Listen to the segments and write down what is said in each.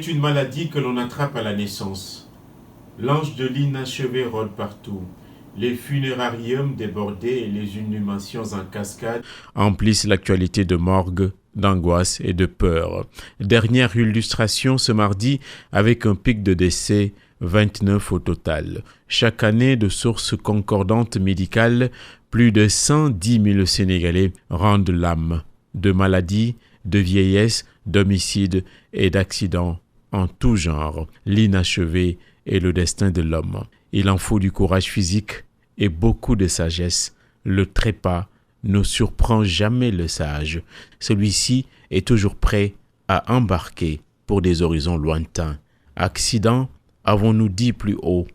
C'est une maladie que l'on attrape à la naissance. L'ange de l'inachevé rôde partout. Les funérariums débordés et les inhumations en cascade emplissent l'actualité de morgue, d'angoisse et de peur. Dernière illustration ce mardi avec un pic de décès, 29 au total. Chaque année, de sources concordantes médicales, plus de 110 000 Sénégalais rendent l'âme de maladies, de vieillesse, d'homicides et d'accidents en tout genre. L'inachevé est le destin de l'homme. Il en faut du courage physique et beaucoup de sagesse. Le trépas ne surprend jamais le sage. Celui-ci est toujours prêt à embarquer pour des horizons lointains. Accident, avons-nous dit plus haut.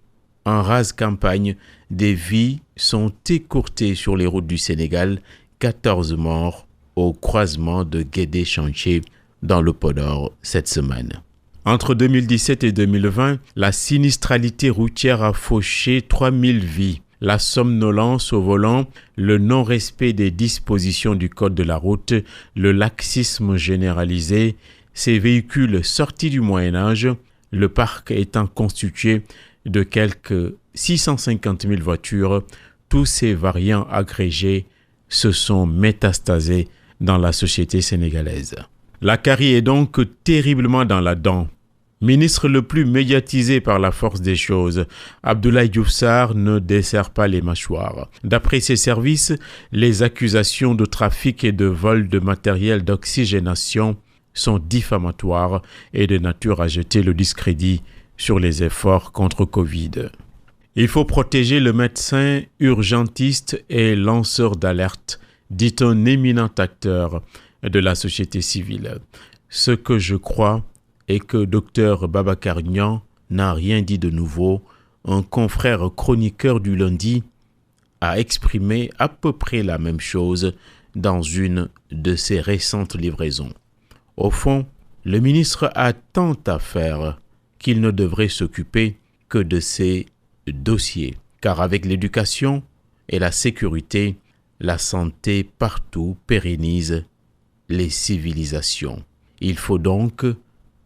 En rase campagne, des vies sont écourtées sur les routes du Sénégal. 14 morts au croisement de Guédé-Chantier dans le Podor cette semaine. Entre 2017 et 2020, la sinistralité routière a fauché 3000 vies. La somnolence au volant, le non-respect des dispositions du code de la route, le laxisme généralisé, ces véhicules sortis du Moyen-Âge, le parc étant constitué de quelques 650 000 voitures, tous ces variants agrégés se sont métastasés dans la société sénégalaise. La carie est donc terriblement dans la dent. Ministre le plus médiatisé par la force des choses, Abdoulaye Diouf Sarr ne dessert pas les mâchoires. D'après ses services, les accusations de trafic et de vol de matériel d'oxygénation sont diffamatoires et de nature à jeter le discrédit sur les efforts contre Covid. Il faut protéger le médecin urgentiste et lanceur d'alerte, dit un éminent acteur de la société civile. Ce que je crois est que Dr Babacar Niang n'a rien dit de nouveau. Un confrère chroniqueur du Lundi a exprimé à peu près la même chose dans une de ses récentes livraisons. Au fond, le ministre a tant à faire qu'il ne devrait s'occuper que de ses dossiers. Car avec l'éducation et la sécurité, la santé partout pérennise les civilisations. Il faut donc,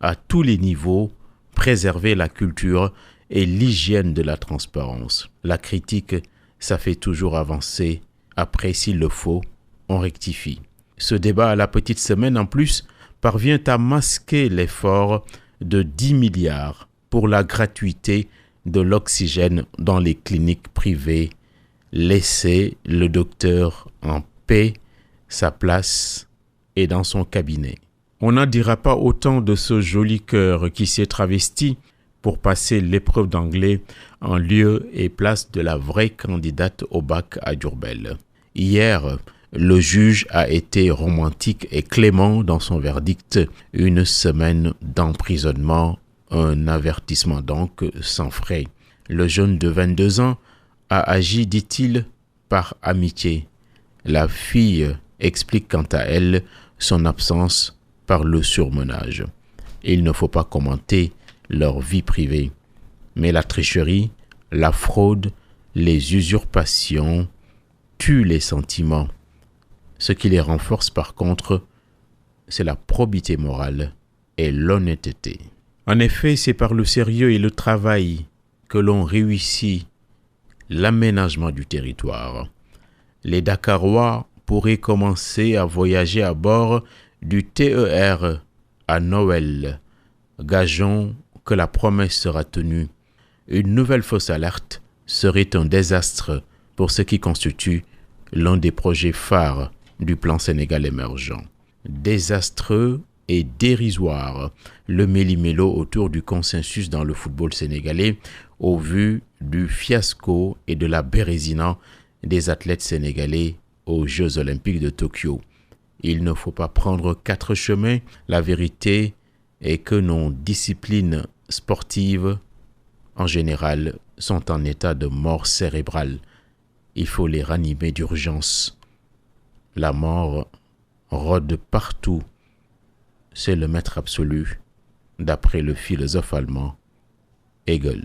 à tous les niveaux, préserver la culture et l'hygiène de la transparence. La critique, ça fait toujours avancer. Après, s'il le faut, on rectifie. Ce débat à la petite semaine, en plus, parvient à masquer l'effort de 10 milliards pour la gratuité de l'oxygène dans les cliniques privées. Laissez le docteur en paix, sa place est dans son cabinet. On n'en dira pas autant de ce joli cœur qui s'est travesti pour passer l'épreuve d'anglais en lieu et place de la vraie candidate au bac à Diourbel. Hier, le juge a été romantique et clément dans son verdict. 1 semaine d'emprisonnement, un avertissement donc sans frais. Le jeune de 22 ans a agi, dit-il, par amitié. La fille explique quant à elle son absence par le surmenage. Il ne faut pas commenter leur vie privée. Mais la tricherie, la fraude, les usurpations tuent les sentiments. Ce qui les renforce par contre, c'est la probité morale et l'honnêteté. En effet, c'est par le sérieux et le travail que l'on réussit l'aménagement du territoire. Les Dakarois pourraient commencer à voyager à bord du TER à Noël. Gageons que la promesse sera tenue. Une nouvelle fausse alerte serait un désastre pour ce qui constitue l'un des projets phares du plan Sénégal émergent. Désastreux et dérisoire, le méli-mélo autour du consensus dans le football sénégalais au vu du fiasco et de la bérésina des athlètes sénégalais aux Jeux Olympiques de Tokyo. Il ne faut pas prendre 4 chemins. La vérité est que nos disciplines sportives, en général, sont en état de mort cérébrale. Il faut les ranimer d'urgence. La mort rôde partout. C'est le maître absolu, d'après le philosophe allemand Hegel.